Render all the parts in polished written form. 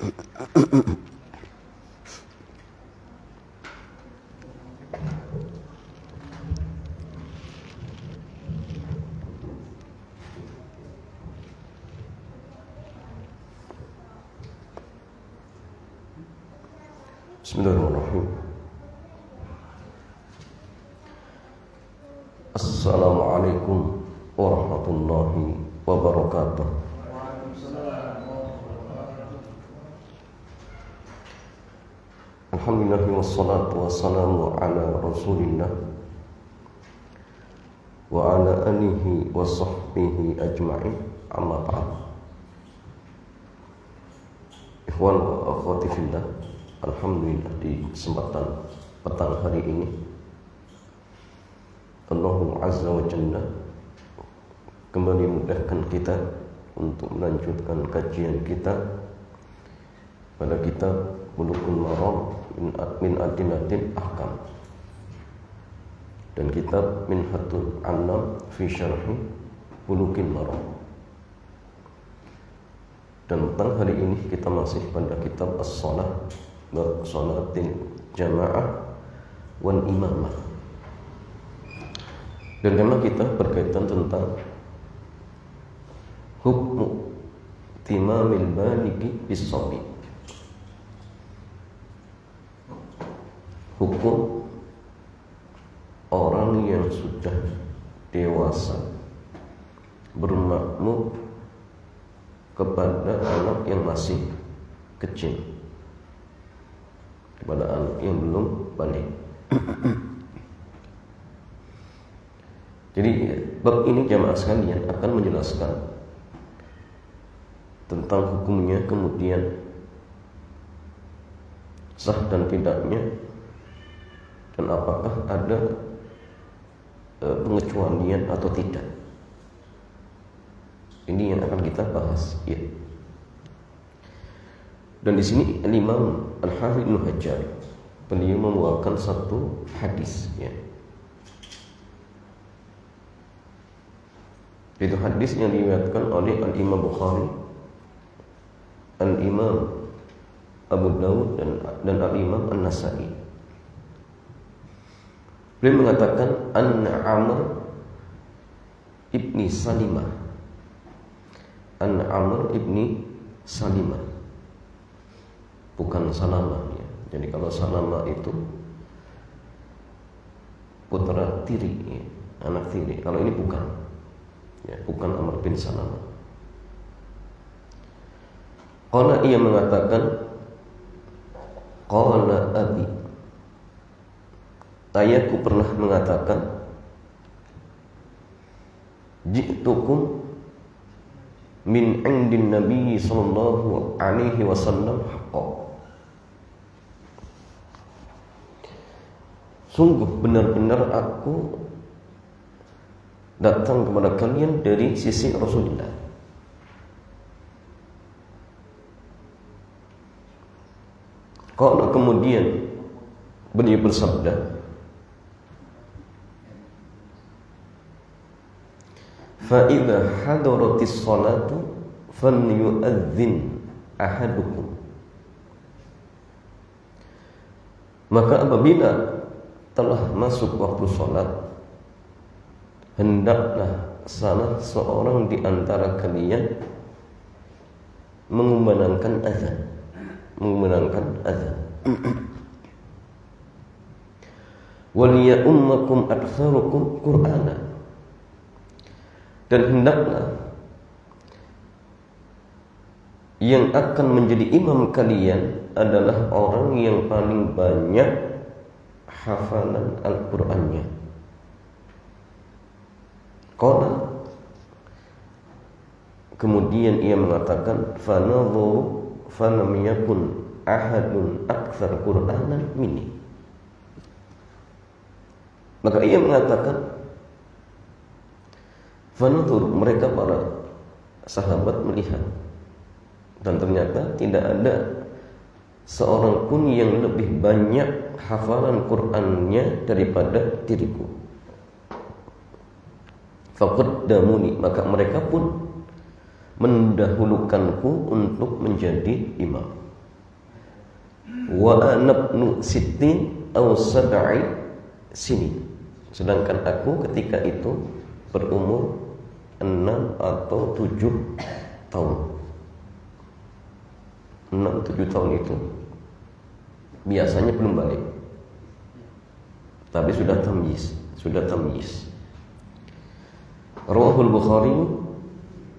Bismillahirrahmanirrahim. Assalamualaikum warahmatullahi wabarakatuh. Alhamdulillah wassalatu wassalamu ala rasulillah wa ala alihi wa sahbihi ajma'in, amma ba'd. Ikhwan wa akhwati fillah, alhamdulillah di kesempatan petang hari ini Allah Azza wa Jalla kembali mudahkan kita untuk melanjutkan kajian kita pada kitab Bulughul Maram min Adillatil Ahkam dan kitab Minhatul Annam fi Syarhi Bulughil Maram. Dan tentang hari ini kita masih pada kitab As-Shalah wa Shalatil Jamaah wal Imamah. Dan tema kita berkaitan tentang hukmu timamil baligi bis-shabi. Hukum orang yang sudah dewasa bermakmum kepada anak yang masih kecil, kepada anak yang belum balik. Jadi bab ini jamaah sekalian akan menjelaskan tentang hukumnya, kemudian sah dan tidaknya, dan apakah ada pengecualian atau tidak. Ini yang akan kita bahas, ya. Dan di sini Imam Al-Hafidz Ibnu Hajar beliau membawakan satu hadis, ya. Itu hadis yang diriwayatkan oleh Al-Imam Bukhari, Al-Imam Abu Dawud dan Al-Imam An-Nasa'i. Beliau mengatakan Anna Amr ibni Salimah, Anna Amr ibni Salimah, bukan Salamah, ya. Jadi kalau Salamah itu putra tiri, ya, anak tiri. Kalau ini bukan, ya, bukan Amr bin Salamah. Qala, ia mengatakan, qala abi, ayahku pernah mengatakan, ji'tukum min indin Nabi sallallahu alaihi wasallam haqqan. Sungguh benar-benar aku datang kepada kalian dari sisi Rasulullah. Kalau kemudian beliau bersabda, fa idza hadaratis salatu falyu'adzin ahadukum. Maka apabila telah masuk waktu salat, hendaklah salah seorang di antara kalian mengumandangkan azan, wal ya'ummakum aktsarukum Qur'ana, dan hendaklah yang akan menjadi imam kalian adalah orang yang paling banyak hafalan Al-Qur'annya. Qala, kemudian ia mengatakan, fanadhu falam yakun ahadun aktsar Qur'anan minni. Maka ia mengatakan, fanadhur, mereka para sahabat melihat, dan ternyata tidak ada seorang pun yang lebih banyak hafalan Qur'annya daripada diriku. Faqaddamuni, maka mereka pun mendahulukanku untuk menjadi imam. wa ana ibnu sittin aw sab'i sinin. Sedangkan aku ketika itu berumur 6 atau 7 tahun. 6-7 tahun itu biasanya belum balik, tapi sudah tamyiz. Rawahul Bukhari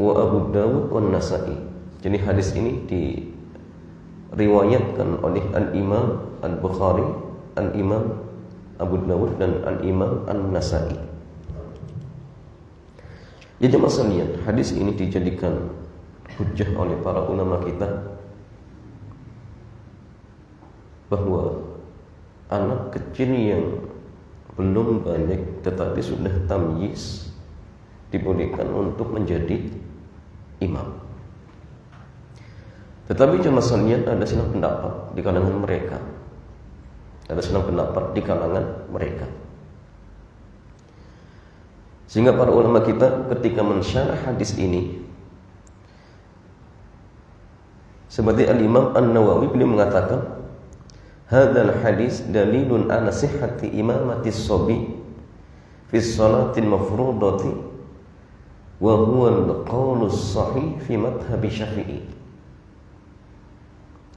wa Abu Dawud wa Nasa'i. Jadi hadis ini diriwayatkan oleh Al-Imam Al-Bukhari, Al-Imam Abu Dawud dan Al-Imam An-Nasa'i. Ya jemaah sekalian, hadis ini dijadikan hujjah oleh para ulama kita bahwa anak kecil yang belum balik tetapi sudah tamyiz dibolehkan untuk menjadi imam. Tetapi jemaah sekalian, ada silang pendapat di kalangan mereka. Sehingga para ulama kita ketika mensyarah hadis ini, seperti Al-Imam An-Nawawi, beliau mengatakan, hadzal hadis dalilun ala sihhati imamati as-sabi fi shalatil mafrudati wa huwa al-qaulus sahih fi madhhab Syafi'i.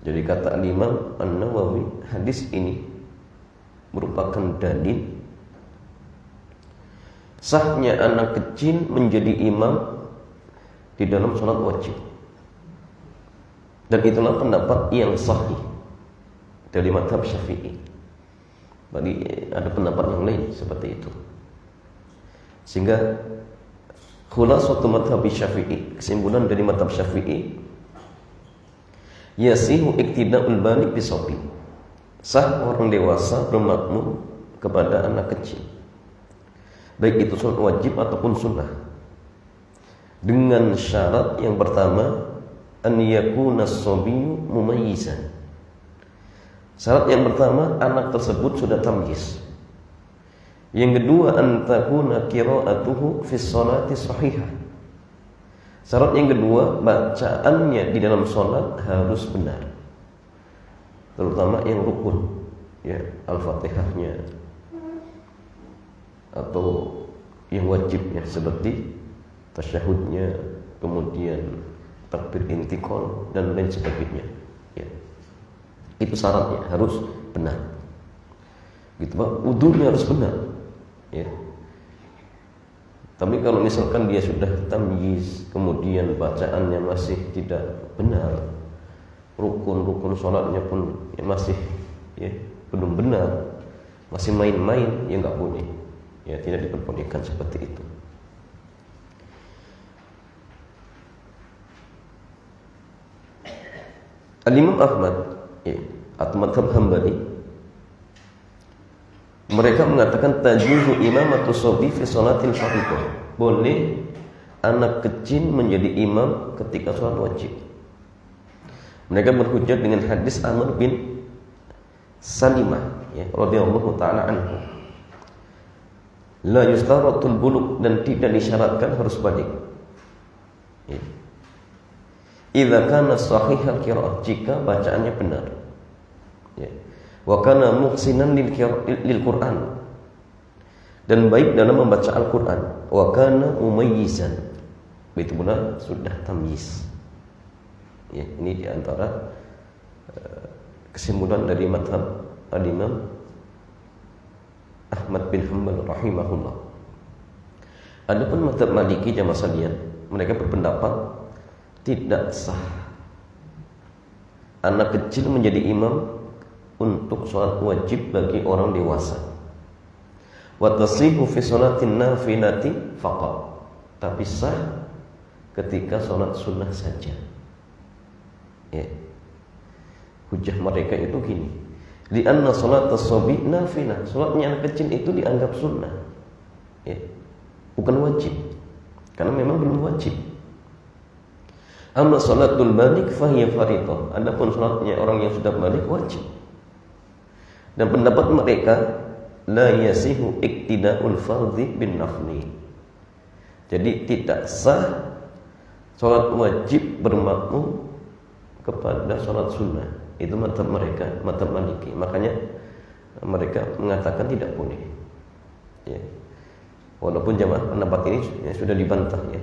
Jadi kata Al-Imam An-Nawawi, hadis ini merupakan dalil sahnya anak kecil menjadi imam di dalam sholat wajib. Dan itulah pendapat yang sahih dari madhab Syafi'i. Bagi ada pendapat yang lain seperti itu. Sehingga khulasatu madhab Syafi'i, kesimpulan dari madhab Syafi'i, yasihu iktida'ul balik bisobi, sah orang dewasa bermakmum kepada anak kecil, baik itu sholat wajib ataupun sunnah, dengan syarat yang pertama, an yakuna as-sabiyyu mumayyizan. Syarat yang pertama, anak tersebut sudah tamyiz. Yang kedua, an takuna qira'atuhu fi sholati sahihah. Syarat yang kedua, bacaannya di dalam sholat harus benar, terutama yang rukun, ya, Al-Fatihahnya, atau yang wajibnya seperti tasyahudnya, kemudian takbir intiqal dan lain sebagainya, ya. Itu syaratnya harus benar. Gitu Pak, wudunya harus benar, ya. Tapi kalau misalkan dia sudah tamyiz, kemudian bacaannya masih tidak benar, rukun sholatnya pun ya masih ya belum benar, masih main-main, ya nggak boleh, ya tidak diperbolehkan seperti itu. Al-Imam Ahmad, ya, atau madhab Hambali, mereka mengatakan tajuzu imamatu shabi fi sholatil fardhah. Boleh anak kecil menjadi imam ketika sholat wajib. Mereka berhujjah dengan hadis Amr bin Salimah, ya, radhiyallahu taala anhu. La yustaratul bulugh, dan tidak disyaratkan harus balik. Ya. Idza kana sahihal qira'ah, jika bacaannya benar. Ya. Wa kana muhsinan lil Qur'an, dan baik dalam membaca Al-Qur'an. Wa kana mumayyizan, itu benar sudah tamyiz. Ya, ini diantara kesimpulan dari madhab Al-Imam Ahmad bin Hanbal rahimahullah. Adapun madhab Maliki jamaah sekalian, mereka berpendapat tidak sah anak kecil menjadi imam untuk sholat wajib bagi orang dewasa. Wa tasihu fi sholatin nafilati faqat, tapi sah ketika sholat sunnah saja. Ya. Hujjah mereka itu gini, li'anna sholat as-sabi nafilah, sholatnya anak kecil itu dianggap sunnah, ya, bukan wajib, karena memang belum wajib. Amma sholatul balik fahiya fardhah, adapun sholatnya orang yang sudah balik wajib. Dan pendapat mereka, la yasihu iktida'ul fardhi bin nafli, jadi tidak sah sholat wajib bermakmum kepada sholat sunnah, Itu mazhab mereka, mazhab Maliki. Makanya mereka mengatakan tidak boleh. Ya. Walaupun jamaah pendapat ini ya, sudah dibantah ya.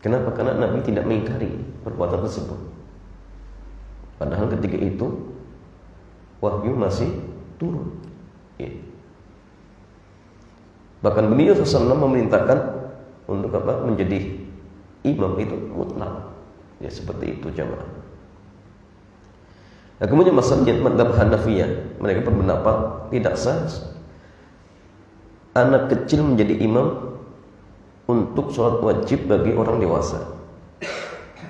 Kenapa? Karena Nabi tidak mengingkari perbuatan tersebut. Padahal ketika itu wahyu masih turun. Ya. Bahkan beliau SAW memerintahkan untuk apa? Menjadi imam itu mutlak. Ya seperti itu jamaah. Nah, kemudian masalahnya mazhab Hanafiyah, mereka berpendapat tidak sah anak kecil menjadi imam untuk sholat wajib bagi orang dewasa,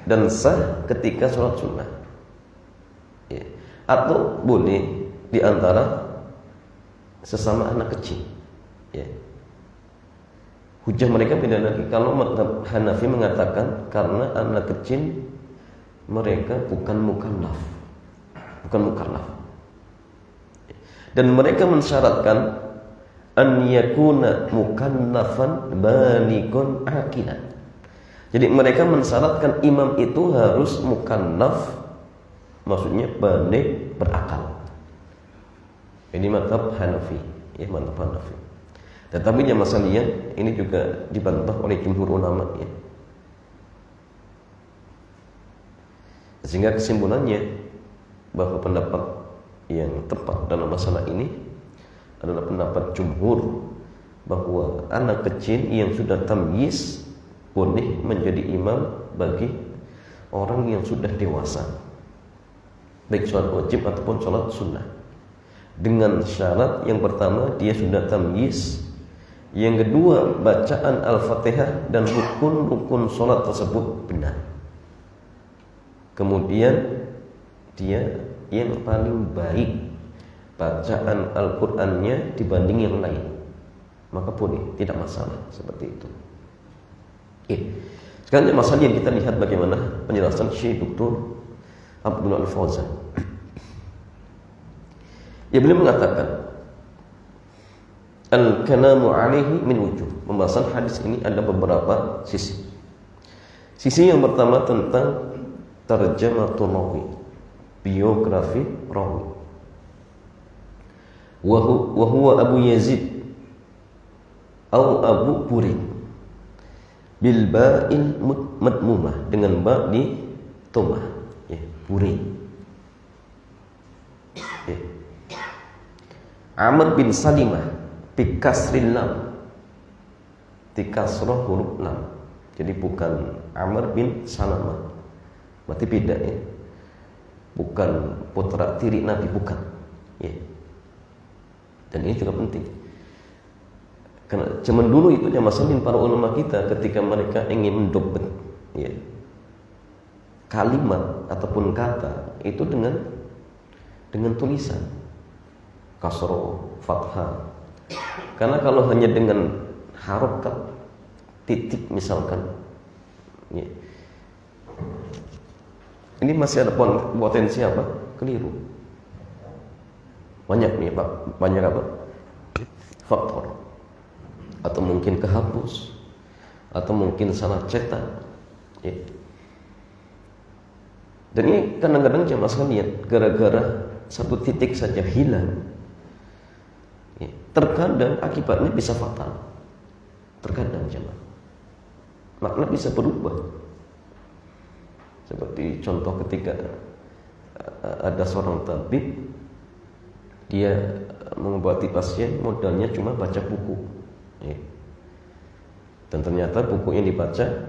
dan sah ketika sholat sunnah. Ya. Atau boleh di antara sesama anak kecil. Ya. Hujah mereka beda lagi. Kalau mazhab Hanafi mengatakan karena anak kecil mereka bukan mukallaf. Dan mereka mensyaratkan an yakuna mukallafan balighun aqilan. Jadi mereka mensyaratkan imam itu harus mukallaf, maksudnya baligh, berakal. Ini mazhab Hanafi, ya mazhab Hanafi. Tetapi yang masalahnya ini juga dibantah oleh jumhur ulama ya. Sehingga kesimpulannya bahwa pendapat yang tepat dalam masalah ini adalah pendapat jumhur bahwa anak kecil yang sudah tamyiz boleh menjadi imam bagi orang yang sudah dewasa, baik sholat wajib ataupun sholat sunnah, dengan syarat yang pertama dia sudah tamyiz, yang kedua bacaan Al-Fatihah dan rukun-rukun sholat tersebut benar, kemudian dia yang paling baik bacaan Al-Qur'annya dibanding yang lain, maka boleh, tidak masalah seperti itu. Sekarang masalah yang kita lihat bagaimana penjelasan Syekh Dr. Abdullah Al-Fauzan. Ya, beliau mengatakan al-kalamu alaihi min wujuh. Pembahasan hadis ini ada beberapa sisi. Sisi yang pertama tentang tarjamatul rawi, biografi rawi. Wa huwa Abu Yazid atau Abu Burid bil ba'il madmumah, dengan ba di tomah ya, Burid ya. Amr bin Salimah bi kasril lam, di kasrah huruf lam, jadi bukan Amr bin Salamah, berarti beda ya, bukan putra tiri Nabi, bukan ya. Dan ini juga penting karena zaman dulu itu yang masalahnya para ulama kita ketika mereka ingin mendobet ya, kalimat ataupun kata itu dengan tulisan kasroh, fathah. Karena kalau hanya dengan harokat titik misalkan ya, ini masih ada potensi apa? Keliru. Banyak nih Pak, banyak apa? Faktor. Atau mungkin kehapus, atau mungkin salah cetak ya. Dan ini kadang-kadang jamaah sekalian gara-gara satu titik saja hilang ya, terkadang akibatnya bisa fatal. Terkadang jamaah makna bisa berubah. Seperti contoh ketika ada seorang tabib, dia mengobati pasien, modalnya cuma baca buku ya. Dan ternyata buku yang dibaca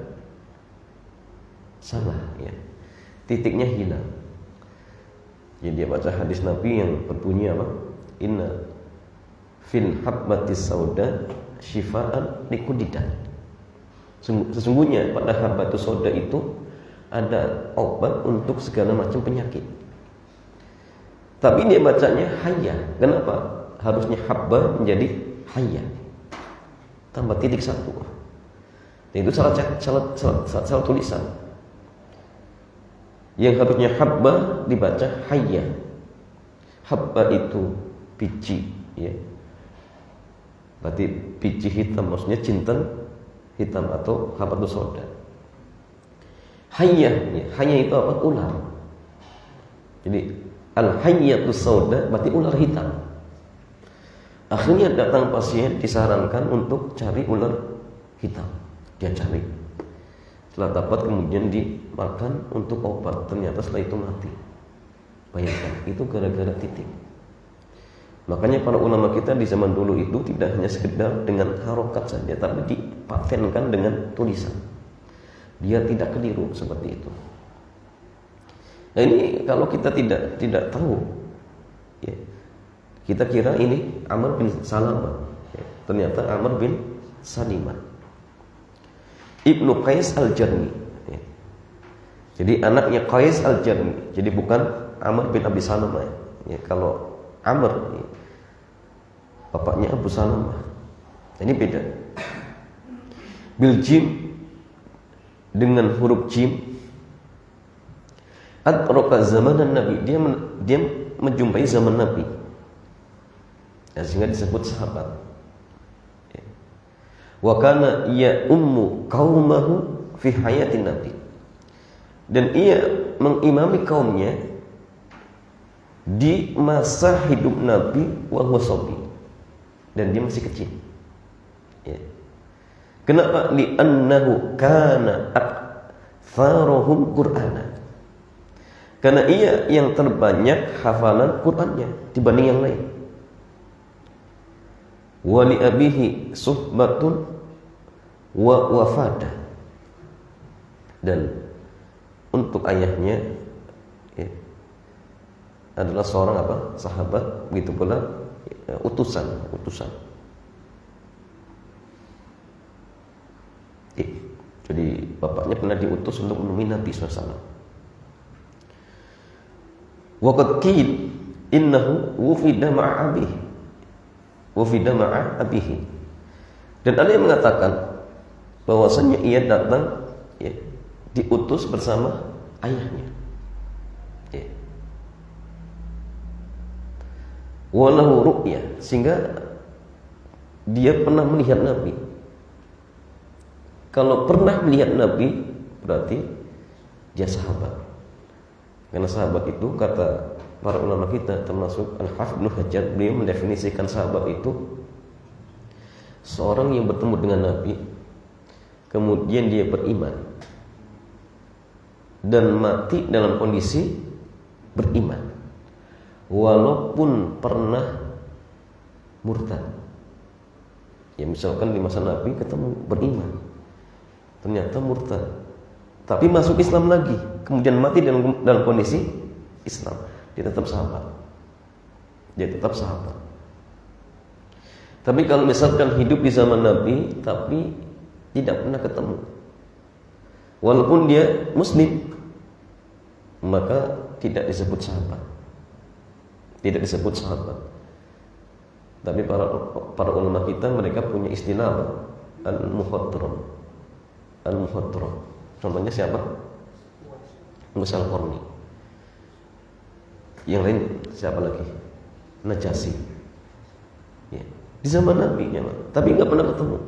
salah ya, titiknya hilang. Jadi dia baca hadis Nabi yang berbunyi apa? Inna fil habbatis sauda syifaan likullidah. Sesungguhnya pada habbatus sauda itu ada obat untuk segala macam penyakit. Tapi dia bacanya hayya. Kenapa? Harusnya habba menjadi hayya, tambah titik satu. Dan itu salah tulisan. Yang harusnya habba dibaca hayya. Habba itu biji ya. Berarti biji hitam, maksudnya jinten hitam atau habbatus sauda. Hayya ya. Hayya itu apa? Ular. Jadi al-hayyatu sauda berarti ular hitam. Akhirnya datang pasien disarankan untuk cari ular hitam. Dia cari. Setelah dapat kemudian dimakan untuk obat. Ternyata setelah itu mati. Bayangkan, itu gara-gara titik. Makanya para ulama kita di zaman dulu itu tidak hanya sekedar dengan harokat saja, tapi dipatenkan dengan tulisan. Dia tidak keliru seperti itu. Nah ini kalau kita tidak tahu, ya, kita kira ini Amr bin Salamah, ya, ternyata Amr bin Salimah, Ibnu Qais al-Jarmi, ya. Jadi anaknya Qais al-Jarmi, jadi bukan Amr bin Abi Salamah, ya. Kalau Amr, ya, bapaknya Abu Salamah, ini beda. Bil jim, dengan huruf jim. Adraka zamanan Nabi, dia menjumpai zaman Nabi, ya, sehingga disebut sahabat. Ya. Wa kana ya ummu qaumahu fi hayatin Nabi, dan ia mengimami kaumnya di masa hidup Nabi wa huwa sabi, dan dia masih kecil. Ya. Kenapa? Li'annahu kana aktsaruhum Qur'ana, karena ia yang terbanyak hafalan Qur'annya dibanding yang lain. Wa li abihi suhbatun wa wafada, dan untuk ayahnya, ya, adalah seorang sahabat, begitu pula, ya, utusan. Jadi bapaknya pernah diutus untuk menemui Nabi SAW. Waqad qil innahu wufida ma'a abihi, dan ada yang mengatakan bahwasanya ia datang, ya, diutus bersama ayahnya, ya. Walahu ru'ya, sehingga dia pernah melihat Nabi. Kalau pernah melihat Nabi berarti dia sahabat. Karena sahabat itu, kata para ulama kita termasuk Al-Hafidz Ibnu Hajar, beliau mendefinisikan sahabat itu seorang yang bertemu dengan Nabi, kemudian dia beriman dan mati dalam kondisi beriman, walaupun pernah murtad. Ya, misalkan di masa Nabi ketemu beriman, ternyata murtad, tapi masuk Islam lagi, kemudian mati dalam kondisi Islam, dia tetap sahabat. Tapi kalau misalkan hidup di zaman Nabi tapi tidak pernah ketemu, walaupun dia Muslim, maka tidak disebut sahabat. Tapi para ulama kita, mereka punya istilah al-muhadram. Contohnya siapa? Musa al-Qarni. Yang lain siapa lagi? Najasyi. Ya. Di zaman Nabi, ya, tapi tidak pernah ketemu.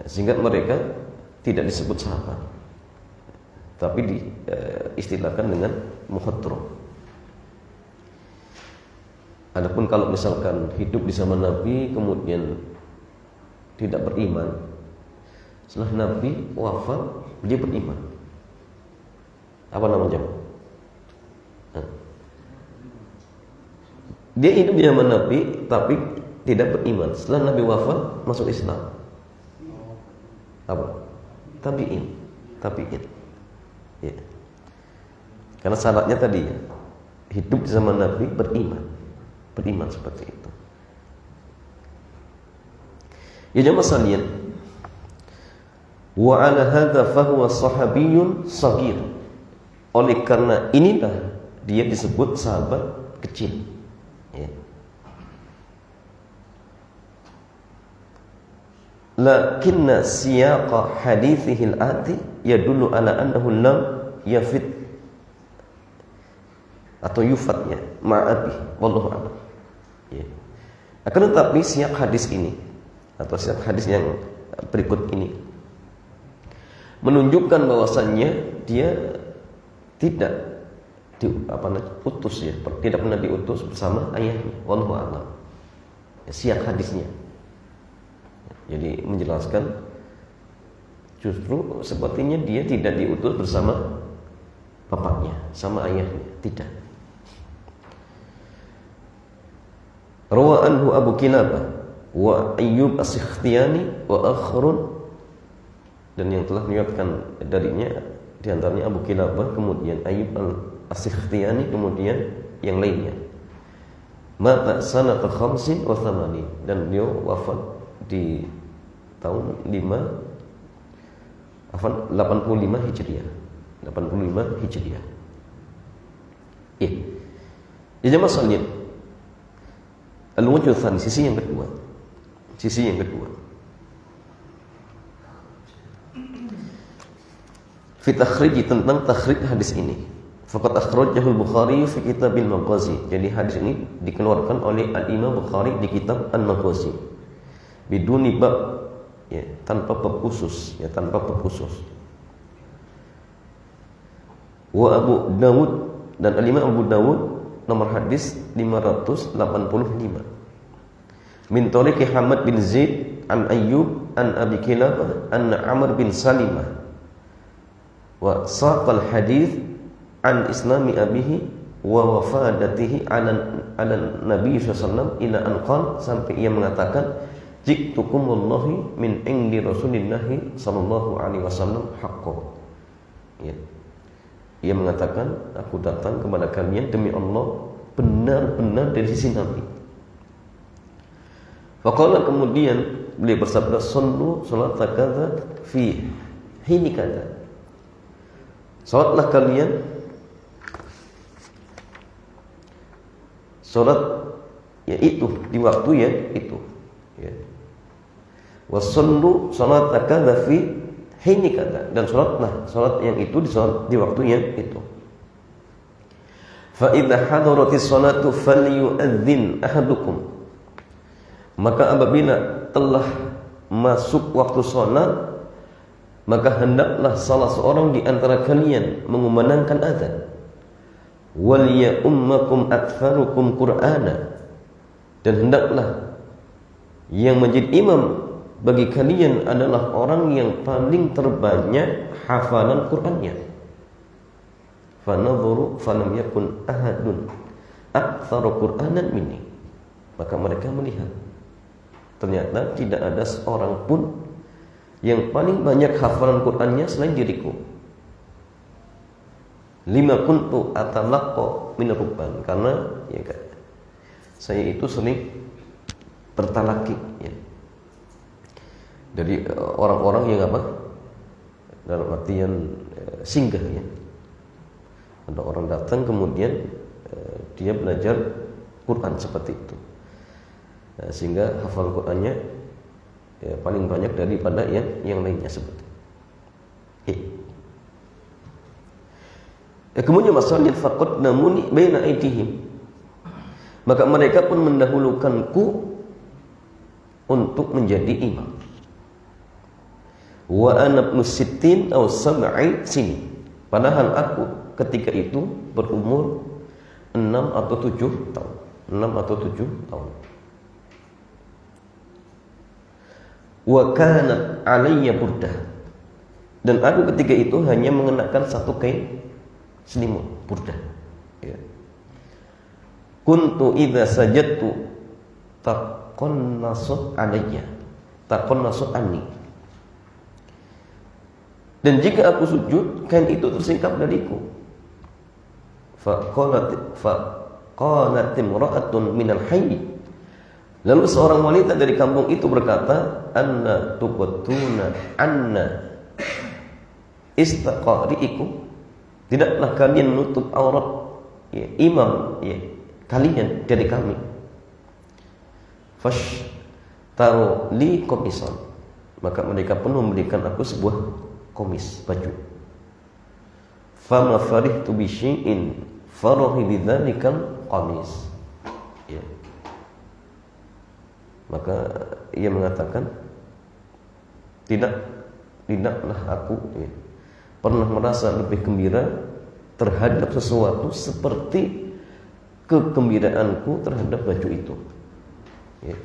Sehingga mereka tidak disebut sahabat, tapi diistilahkan dengan muhadram. Adapun kalau misalkan hidup di zaman Nabi kemudian tidak beriman, setelah Nabi wafat dia beriman, apa namanya? Dia hidup di zaman Nabi tapi tidak beriman, setelah Nabi wafat masuk Islam. Apa? Tabi'in. Ya. Karena syaratnya tadi, ya, hidup di zaman Nabi beriman seperti itu. Ya jemaah sekalian, wa ala hadza fa huwa sahabiyyun shaghir. Oleh karena inilah dia disebut sahabat kecil. Ya. Lakinna siyaqa hadithihi al-ati yadullu ala annahu lam yafid atau yufatnya ma'abi, wallahu a'lam. Ya. Akan tetapi siyak hadis ini atau siyak hadis yang berikut ini menunjukkan bahwasannya dia tidak diutus ya, tidak pernah diutus bersama ayahnya. Wallahu a'lam. Ya, siyak hadisnya. Jadi menjelaskan justru sepertinya dia tidak diutus bersama bapaknya, sama ayahnya, tidak. Rawa anhu Abu Kilabah wa Ayyub As-Sikhtiyani wa akharun, dan yang telah meriwayatkan darinya di antaranya Abu Kilabah, kemudian Ayyub As-Sikhtiyani, kemudian yang lainnya. Mata sanata 85, dan beliau wafat di tahun 85 Hijriah. 85 Hijriah. Ya jemaah sekalian, al-wajh tsani, sisi yang kedua. Sisi yang kedua. Fi takhrij, tentang takhrij hadis ini. Faqad akhrajahu al-Bukhari fi kitab al-Maghazi. Jadi hadis ini dikeluarkan oleh al-Imam Bukhari di kitab Al-Maghazi. Biduni bab, ya, tanpa bab khusus, ya, tanpa bab khusus. Wa Abu Dawud, dan al-Imam Abu Dawud nomor hadis 585. Min tariqi Hamad bin Zaid an Ayyub an Abi Kilabah an Amr bin Salimah wa saqal hadis an islami abihi wa wafadatihi ala Nabi sallallahu ila an qala, sampai ia mengatakan jiktukum wallahi min indi Rasulillahi sallallahu alaihi wasallam haqqan. Ya. Ia mengatakan, aku datang kepada kalian demi Allah benar-benar dari sisi Nabi. Faqala, kemudian beliau bersabda, sallu salata kadza fi hini kadza. Salatlah kalian salat yaitu di waktu yang itu, ya. Wa sallu salata kadza fi hini kadza, dan salat yang itu di waktu yang itu. Fa idza hadaratis salatu falyu'adzin ahadukum, maka apabila telah masuk waktu salat, maka hendaklah salah seorang di antara kalian mengumandangkan azan. Wal ya ummakum aktsarukum qur'ana, dan hendaklah yang menjadi imam bagi kalian adalah orang yang paling terbanyak hafalan Qur'annya. Fanadhuru falam yakun ahadun aktsaru Qur'anan minni, maka mereka melihat ternyata tidak ada seorang pun yang paling banyak hafalan Qur'annya selain diriku. Lima kuntu atalaqqa min rubban, karena ya, saya itu sering bertalaki, ya, dari orang-orang yang apa, dalam artian singgah, ya. Ada orang datang kemudian dia belajar Quran seperti itu, nah, sehingga hafal Qurannya ya, paling banyak daripada yang lainnya seperti itu. Kemudian masalahnya faqad namuni baina aydihim, maka mereka pun mendahulukanku untuk menjadi imam. Wa ana ibnu sittin aw sab'i sinin, padahal aku ketika itu berumur 6 atau 7 tahun. 6 atau 7 tahun. Wa kanat alayya burdah, dan aku ketika itu hanya mengenakan satu kain selimut, burdah, ya. Kuntu idza sajadtu taqannasat alayya, taqannasat anni, dan jika aku sujud, kain itu tersingkap dariku. Faqalat imra'atun minal hayy, lalu seorang wanita dari kampung itu berkata, anna tuqtuna anna istaqari'ikum, tidaklah kalian menutup aurat, ya, imam, ya, kalian dari kami. Fashtaru li qamisan, maka mereka pun memberikan aku sebuah komis, baju. Fama farihtu bi syai'in farahi bidzalikal qamis, ya. Maka ia mengatakan, tidaklah aku, ya, pernah merasa lebih gembira terhadap sesuatu seperti kegembiraanku terhadap baju itu. Ya.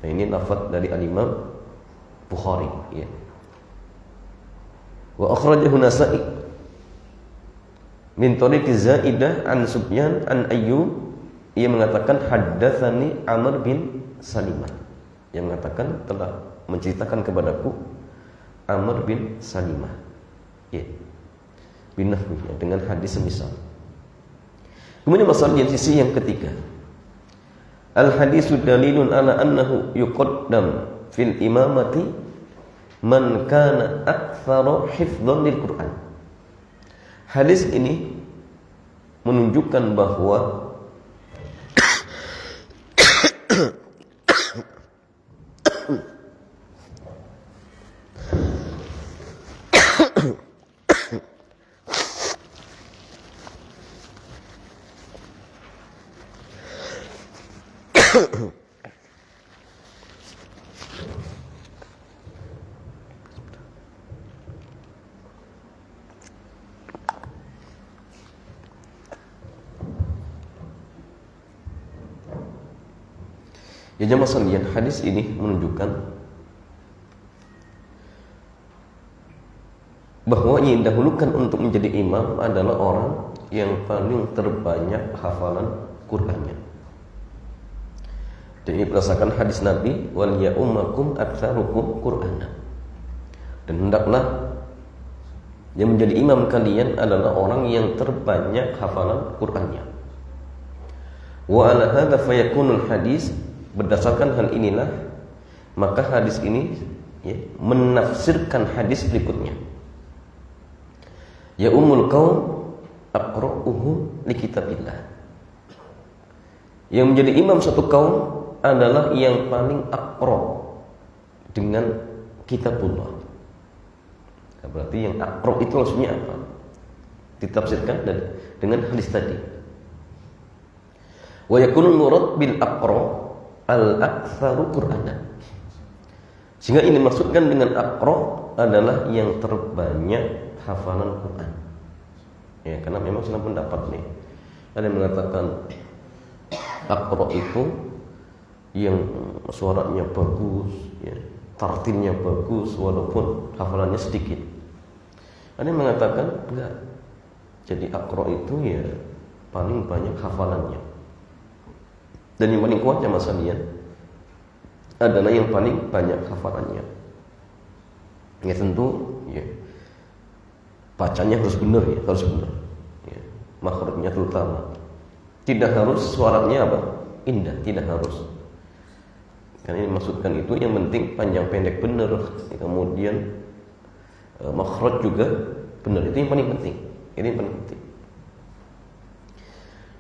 Nah, ini lafaz dari Al-Imam Bukhari. Ya. Wa akhrajahu Nasa'i min tariqi Zaidah an Sufyan an Ayyub, ia mengatakan haddatsani Amr bin Salimah, yang mengatakan telah menceritakan kepadaku Amr bin Salimah, ya, binahwinya, dengan hadis semisal. Kemudian masalah yang sisi yang ketiga, al hadisu dalilun ala annahu yuqaddam fil imamati man kana aktsara hifdhan lil Quran. Hadis ini menunjukkan bahwa ya jemaah sekalian, hadis ini menunjukkan bahwa yang didahulukan untuk menjadi imam adalah orang yang paling terbanyak hafalan Qur'annya. Dan ini berdasarkan hadis Nabi, wal ya'ummakum aktsarukum Qur'ana. Dan hendaklah yang menjadi imam kalian adalah orang yang terbanyak hafalan Qur'annya. Wa ala hadza fayakunul hadis, berdasarkan hal inilah maka hadis ini, ya, menafsirkan hadis berikutnya. Ya ummul qaum aqra'uhum li kitabillah. Yang menjadi imam satu kaum adalah yang paling aqra dengan kitabullah. Nah, berarti yang aqra itu maksudnya apa? Ditafsirkan dengan hadis tadi. Wa yakunul murad bil aqra al-aktsaru Qur'anan. Sehingga ini maksudkan dengan aqra adalah yang terbanyak hafalan Quran. Ya, karena memang sudah pendapat nih. Ada yang mengatakan aqra itu yang suaranya bagus, ya, tartilnya bagus walaupun hafalannya sedikit. Ada yang mengatakan enggak. Jadi aqra itu ya paling banyak hafalannya. Dan yang paling kuat jamaah sekalian adalah yang paling banyak hafalannya. Ya tentu, ya, bacanya harus benar, ya, harus benar. Ya, makhrajnya terutama. Tidak harus suaranya apa? Indah, tidak harus. Karena ini maksudkan itu yang penting panjang pendek benar, ya, kemudian makhraj juga benar. Itu yang paling penting. Ini yang paling penting.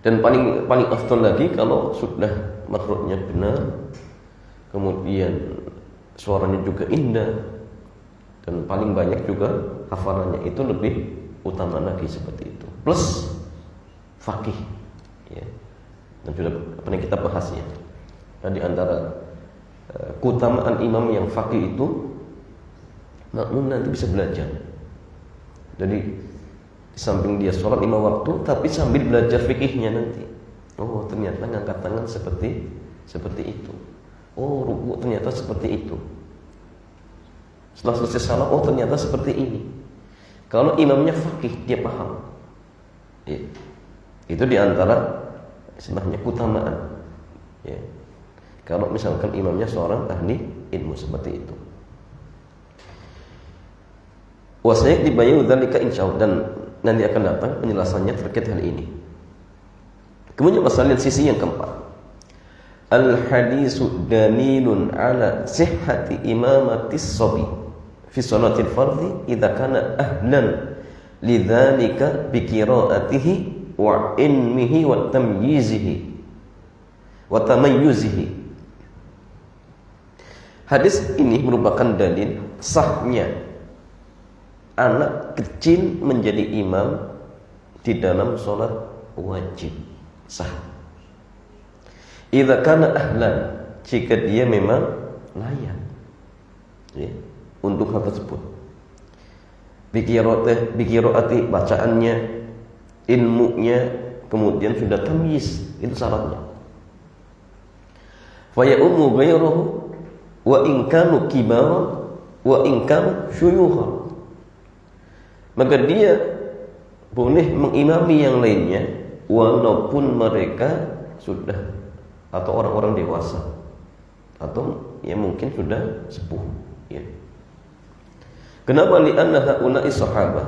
Dan paling afdal lagi kalau sudah makhrajnya benar, kemudian suaranya juga indah, dan paling banyak juga hafalannya, itu lebih utama lagi seperti itu. Plus faqih, ya. Dan sudah pernah kita bahas, ya. Dan di antara keutamaan imam yang faqih itu, makmum nanti bisa belajar. Jadi di samping dia sholat 5 waktu, tapi sambil belajar fikihnya nanti. Oh, ternyata ngangkat tangan seperti itu. Oh, ruku ternyata seperti itu. Setelah selesai salat, oh ternyata seperti ini. Kalau imamnya faqih, dia paham. Ya. Itu di antara istilahnya keutamaan. Ya. Kalau misalkan imamnya seorang ahli ilmu seperti itu. Wasayyak dibayu dzalika insyaallah, dan nanti akan datang penjelasannya terkait hal ini. Kemudian masalah sisi yang keempat, al-hadisu dalilun ala sihhati imamatis sabi fi salatil fardhi idza kana ahlan lidzalika bi qiraatihi wa ilmihi wa tamyizihi wa tamayyuzihi. Hadis ini merupakan dalil sahnya anak kecil menjadi imam di dalam sholat wajib sah. Idza kana ahlan, jika dia memang layak, ya, untuk hal tersebut. Biqiraati bacaannya, ilmunya, kemudian sudah tamyiz, itu syaratnya. Fa ya ummu ghayruhu wa in kanu kibaran wa in kanu syuyukhan. Maka dia boleh mengimami yang lainnya walaupun mereka sudah atau orang-orang dewasa atau ya mungkin sudah sepuh, ya. Kenapa? Li'anna haula'i sahabah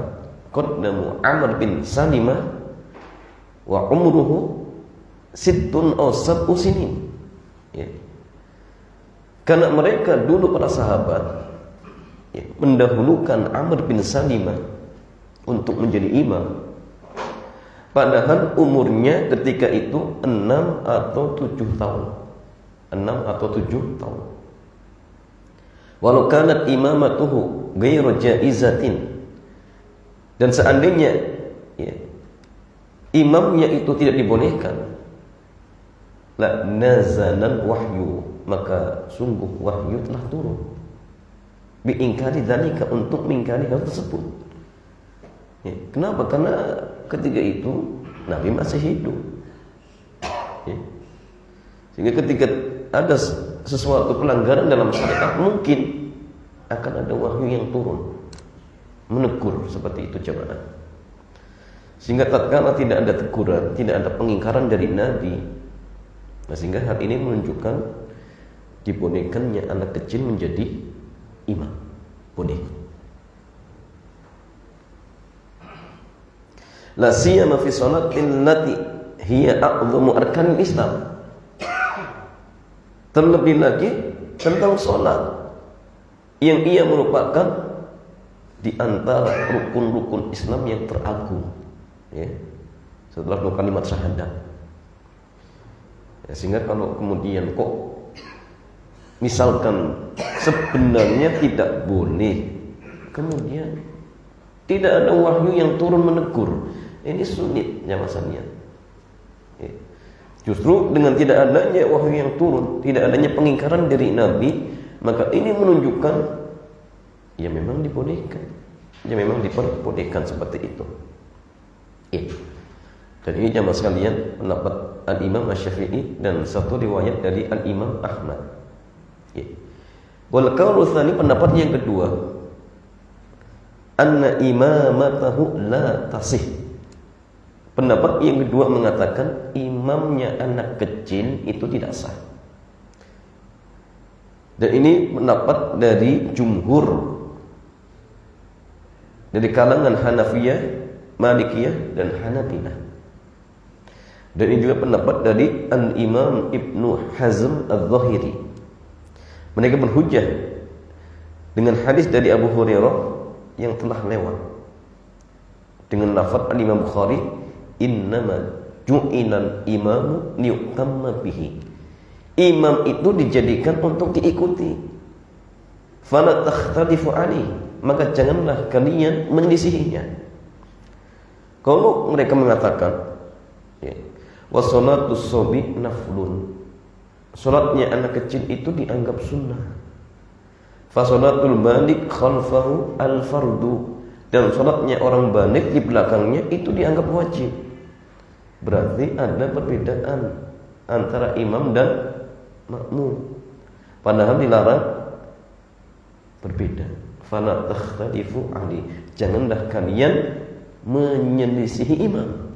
qaddamu Amr bin Salimah wa umruhu sittun aw sab'u sinin, ya. Karena mereka dulu para sahabat, ya, mendahulukan Amr bin Salimah untuk menjadi imam, padahal umurnya ketika itu 6 atau 7 tahun. 6 atau 7 tahun. Walau kanat imamatuhu ghairu jaizatin, dan seandainya, ya, imamnya itu tidak dibolehkan, la nazalan wahyu, maka sungguh wahyu telah turun bi ingkari dzalika, untuk mengingkari hal tersebut, ya. Kenapa? Karena ketika itu Nabi masih hidup, ya. Sehingga ketika ada sesuatu pelanggaran dalam syariat, mungkin akan ada wahyu yang turun menegur seperti itu jemaah. Sehingga tatkala tidak ada teguran, tidak ada pengingkaran dari Nabi, nah, sehingga hal ini menunjukkan dibolehkannya anak kecil menjadi imam. Boleh. La siyama fi shalatil lati hiya a'dhamu arkanil Islam. Terlebih lagi tentang salat yang ia merupakan di antara rukun-rukun Islam yang teragung, ya, setelah 2 kalimat syahadat, ya. Sehingga kalau kemudian kok misalkan sebenarnya tidak boleh, kemudian tidak ada wahyu yang turun menegur, ini sulit ya masanya, ya. Justru dengan tidak adanya wahyu yang turun, tidak adanya pengingkaran dari Nabi, maka ini menunjukkan ya memang dibolehkan, ya memang diperbolehkan seperti itu, ya. Dan ini jamaah sekalian pendapat Al-Imam Asy-Syafi'i dan satu riwayat dari Al-Imam Ahmad, ya. Wal qaulu tsani, pendapat yang kedua, anna imamatahu la tasih. Pendapat yang kedua mengatakan imamnya anak kecil itu tidak sah. Dan ini pendapat dari jumhur, dari kalangan Hanafiyah, Malikiyah, dan Hanabilah. Dan ini juga pendapat dari Al-Imam Ibnu Hazm Al-Zahiri. Mereka berhujjah dengan hadis dari Abu Hurairah yang telah lewat dengan lafaz Al-Imam Bukhari, innama ju'ilal imamu liyutamma bihi. Imam itu dijadikan untuk diikuti. Fala takhtalifu alaihi, maka janganlah kalian menyelisihinya. Kalau mereka mengatakan, ya, wa sholatus sobi naflun, salatnya anak kecil itu dianggap sunnah. Fa sholatul balik khalfahu al fardu, dan salatnya orang balik di belakangnya itu dianggap wajib. Berarti ada perbedaan antara imam dan makmum, padahal dilarang berbeda. Fala takhtalifu alaihi, janganlah kalian menyelisihi imam.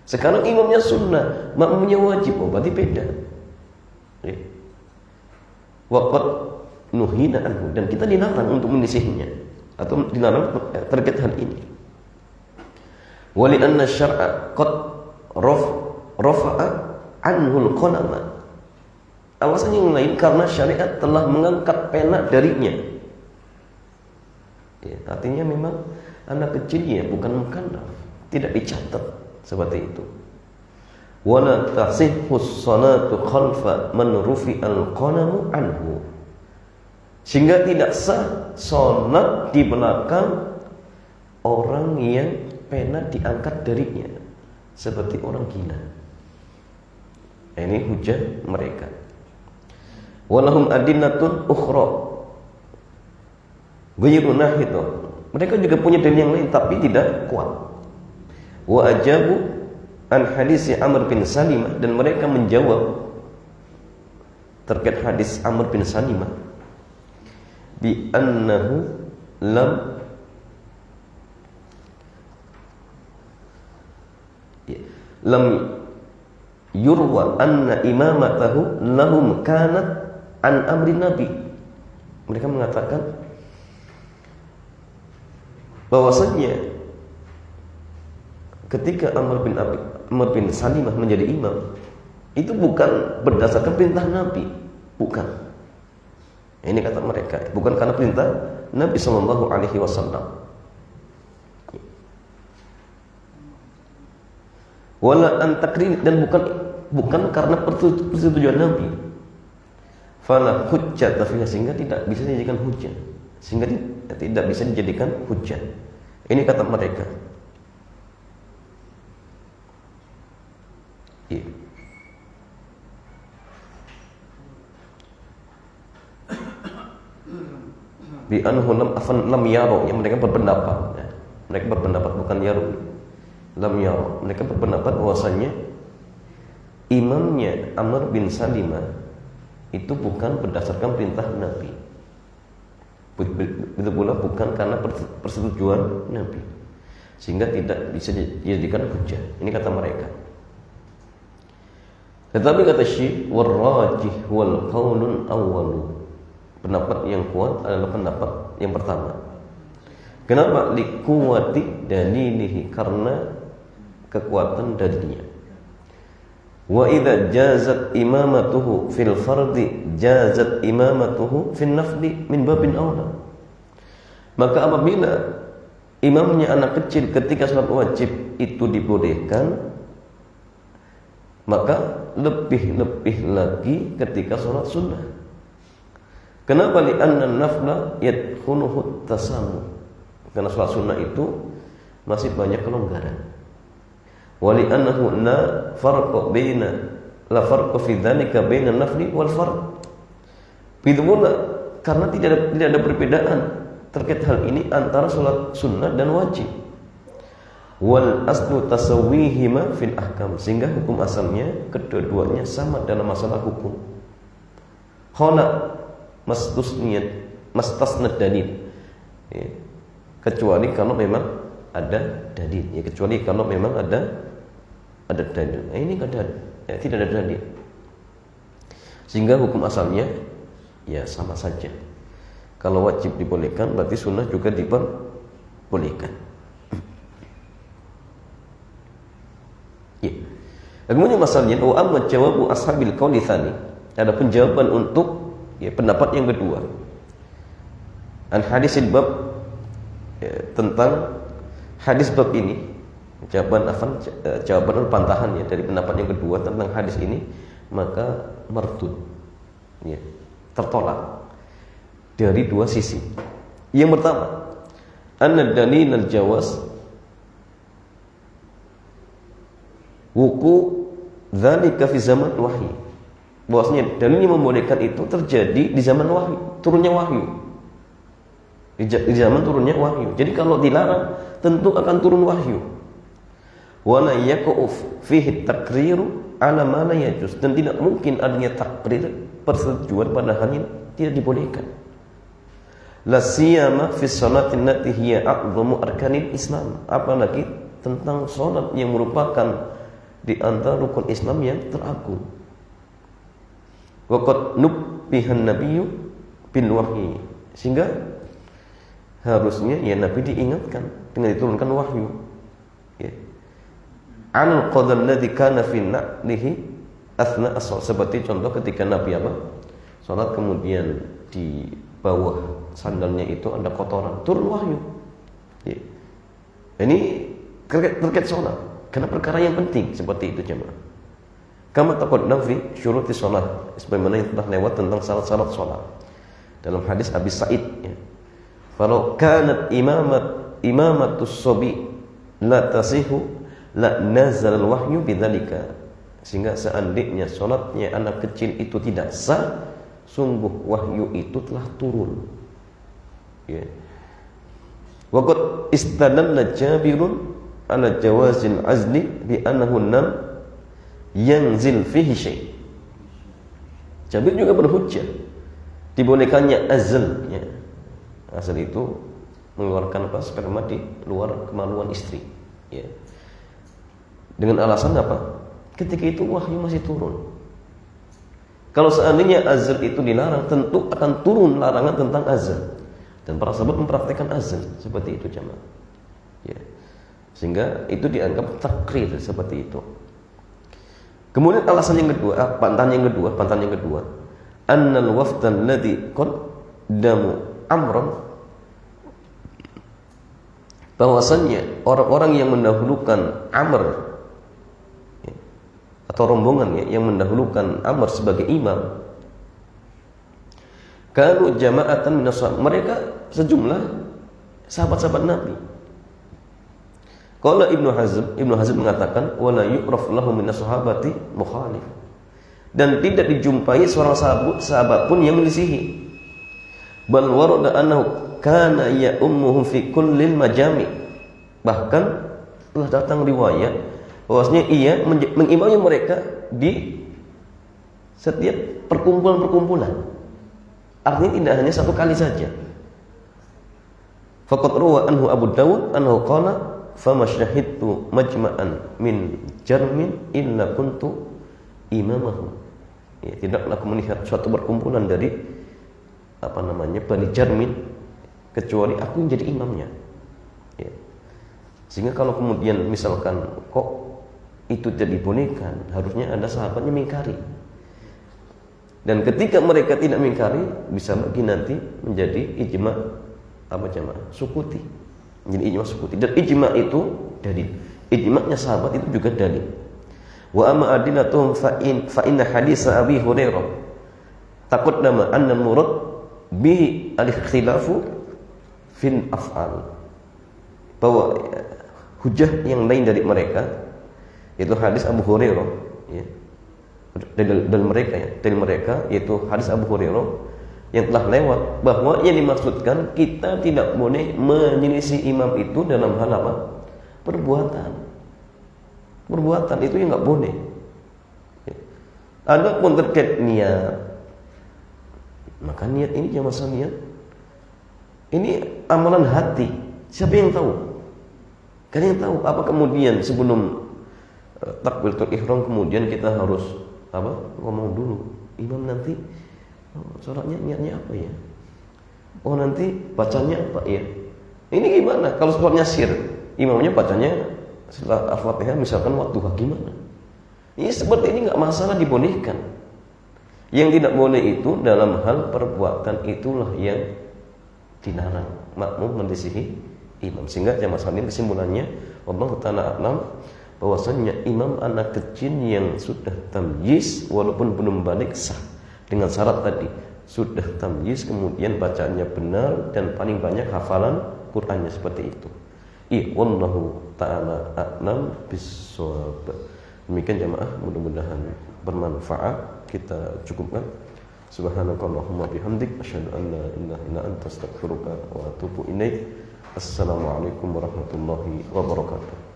Sekarang imamnya sunnah, makmumnya wajib, oh berarti beda, ya. Waqad nuhina anhu, dan kita dilarang untuk menyelisihinya atau dilarang terkait hal ini. Wali anna syar'a qad rafa'a anhul qalama. Alasan yang lain karena syariat telah mengangkat pena darinya, ya, artinya memang anak kecil ya bukan mukallaf, tidak dicatat seperti itu. Wala tasihhus salatu khalfa man rufi'al qalamu anhu, sehingga tidak sah salat di belakang orang yang pena diangkat darinya, seperti orang gila. Ini hujah mereka. Walahum adillatun ukhra ghairu nahid, mereka juga punya dalil yang lain tapi tidak kuat. Wa ajabu an hadis Amr bin Salimah, dan mereka menjawab terkait hadis Amr bin Salimah bi annahu lam yurwa anna imamatahu lahum kanat an amri nabi. Mereka mengatakan bahwasanya ketika Amr bin Salimah menjadi imam, itu bukan berdasarkan perintah Nabi, bukan. Ini kata mereka, bukan karena perintah Nabi Shallallahu Alaihi Wasallam. Wala antakrin, dan bukan karena persetujuan Nabi. Fala hujjat, sehingga tidak bisa dijadikan hujjah, sehingga tidak bisa dijadikan hujjah. Ini kata mereka. Iya. Bi anhu lam yaro, yang mereka berpendapat, ya. Mereka berpendapat, bukan yaro, lam yaro. Mereka berpendapat bahwasanya imamnya Amr bin Salimah itu bukan berdasarkan perintah Nabi. Begitu pula bukan karena persetujuan Nabi, sehingga tidak bisa dijadikan hujjah. Ini kata mereka. Tetapi kata Syekh, warrajih wal qaulun awwalu, pendapat yang kuat adalah pendapat yang pertama. Kenapa? Liquwati dalilihi, karena kekuatan dalilnya. Wa idza jazat imamatuhu fil fardi jazat imamatuhu fil nafli min babin aula. Maka apabila imamnya anak kecil ketika salat wajib itu dibolehkan, maka lebih-lebih lagi ketika sholat sunnah. Kenapa? Li'anna nafla yadkhuluhu tasamuh, karena sholat sunnah itu masih banyak kelonggaran. Wa li'annahu la farqa fi dzalika baina nafli wal fard. Begitu pula karena tidak ada perbedaan terkait hal ini antara sholat sunnah dan wajib. Wal aslu tasawwihima fil ahkam, sehingga hukum asalnya kedua-duanya sama dalam masalah hukum. Khala mastasnad dalil, ya, kecuali kalau memang ada dalil, ya, kecuali kalau memang ada dalil. Nah, ini ada, ya, tidak ada dalil, sehingga hukum asalnya ya sama saja. Kalau wajib dibolehkan, berarti sunnah juga diperbolehkan. Ya. Kemudian masalahnya, wa amma jawabu ashabil qauli tsani, ada penjawaban untuk, ya, pendapat yang kedua. An hadisil bab, ya, tentang hadis bab ini, jawaban pantahan, ya, dari pendapat yang kedua tentang hadis ini, maka mardud, ya, tertolak dari dua sisi. Yang pertama, anna dalil al-jawaz wuku dzalika fi zaman wahyi, bahwasanya dalilnya membolehkan itu terjadi di zaman wahyu, turunnya wahyu, di zaman turunnya wahyu. Jadi kalau dilarang tentu akan turun wahyu. Wa la yaqu fihi takriru ala ma la yajuz, dan tidak mungkin adanya takrir, persetujuan pada hal yang tidak dibolehkan. La siyama fi shalatin lati hiya a'dhamu arkanil Islam, apalagi tentang salat yang merupakan di antara rukun Islam yang teragung. Waqad nubbihan nabiyyu bil wahyi, sehingga harusnya, ya, Nabi diingatkan dengan diturunkan wahyu, ya, al qadam ladzi kana fi na'lihi athna as-shalah, seperti contoh ketika Nabi salat kemudian di bawah sandalnya itu ada kotoran, turun wahyu, ya. Ini terkait salat, karena perkara yang penting seperti itu, jemaah. Kama taqaddam fi syuruti shalah, sebagaimana yang telah lewat tentang syarat-syarat salat dalam hadis Abi Sa'id, ya. Falau kanat imamatus sabi la tasihu la nazal al-wahyu bidzalika, sehingga seandainya salatnya anak kecil itu tidak sah, sungguh wahyu itu telah turun, ya. Waqad istadalla Jabirun ala jawazil azli bi annahu nam yanzil fihi syai'. Jabir juga berhujjah dibolehkannya azl, ya. Azl itu mengeluarkan sperma di luar kemaluan istri, ya. Dengan alasan apa? Ketika itu wahyu masih turun. Kalau seandainya azl itu dilarang, tentu akan turun larangan tentang azl. Dan para sahabat mempraktikkan azl seperti itu, jemaah. Ya. Sehingga itu dianggap takrir seperti itu. Kemudian alasan yang kedua, pantangan yang kedua, annal wafdan ladzi qaddamu amran, bahwasannya orang-orang yang mendahulukan Amr, ya, atau rombongan, ya, yang mendahulukan Amr sebagai imam, kanu jama'atan minas sahabat, mereka sejumlah sahabat-sahabat Nabi. Qala Ibnu Hazm mengatakan wala yu'raf lahu minas sahabati mukhalif, dan tidak dijumpai seorang sahabat pun yang melisihi. Bal warada annahu kana ya'ummuhum fi kullil majami', bahkan telah datang riwayat bahwasanya ia mengimami mereka di setiap perkumpulan-perkumpulan. Artinya tidak hanya satu kali saja. Faqad ruwa anhu Abu Dawud annahu qala fama syahidtu majma'an min jarmin illa kuntu imamahum. Ya, tidaklah aku melihat suatu perkumpulan dari Bani Jarmin kecuali aku yang jadi imamnya. Ya. Sehingga kalau kemudian misalkan kok itu tidak dibolehkan, harusnya ada sahabatnya mengingkari. Dan ketika mereka tidak mengingkari, bisa bagi nanti menjadi ijma sukuti. Jadi ijma sukuti. Dan ijma itu dalil. Ijma'nya sahabat itu juga dalil. Wa amma adillatuhum fa inna hadits Abi Hurairah taqaddama anna murad bi al-ikhtilafu fil af'al. Bahwa hujah yang lain dari mereka yaitu hadis Abu Hurairah, ya. Dari mereka yaitu hadis Abu Hurairah yang telah lewat, bahwa yang dimaksudkan kita tidak boleh menyelisih imam itu dalam hal apa? Perbuatan itu yang nggak boleh. Adapun terkait niat, maka niat ini jangan masalah niat. Ini amalan hati. Siapa yang tahu? Kan yang tahu. Apa kemudian sebelum takbiratul ihram kemudian kita harus ngomong dulu, imam nanti sholatnya niatnya apa ya? Oh nanti bacanya apa ya? Ini gimana? Kalau sholatnya sir, imamnya bacanya setelah Al-Fatihah misalkan waktu gimana? Ini seperti ini nggak masalah, dibolehkan. Yang tidak boleh itu dalam hal perbuatan, itulah yang dilarang. Makmum melisihi imam. Sehingga jamaah sekalian kesimpulannya, Allah Ta'ala a'lam, bahwasanya imam anak kecil yang sudah tamyiz walaupun belum balik sah, dengan syarat tadi sudah tamyiz, kemudian bacaannya benar dan paling banyak hafalan Qur'annya, seperti itu. Wallahu ta'ala a'lam bissawab. Demikian jamaah, mudah-mudahan bermanfaat. Kita cukupkan. Subhanakallahumma bihamdik asyhadu an la ilaha illa anta astaghfiruka wa atubu ilaik. Assalamualaikum warahmatullahi wabarakatuh.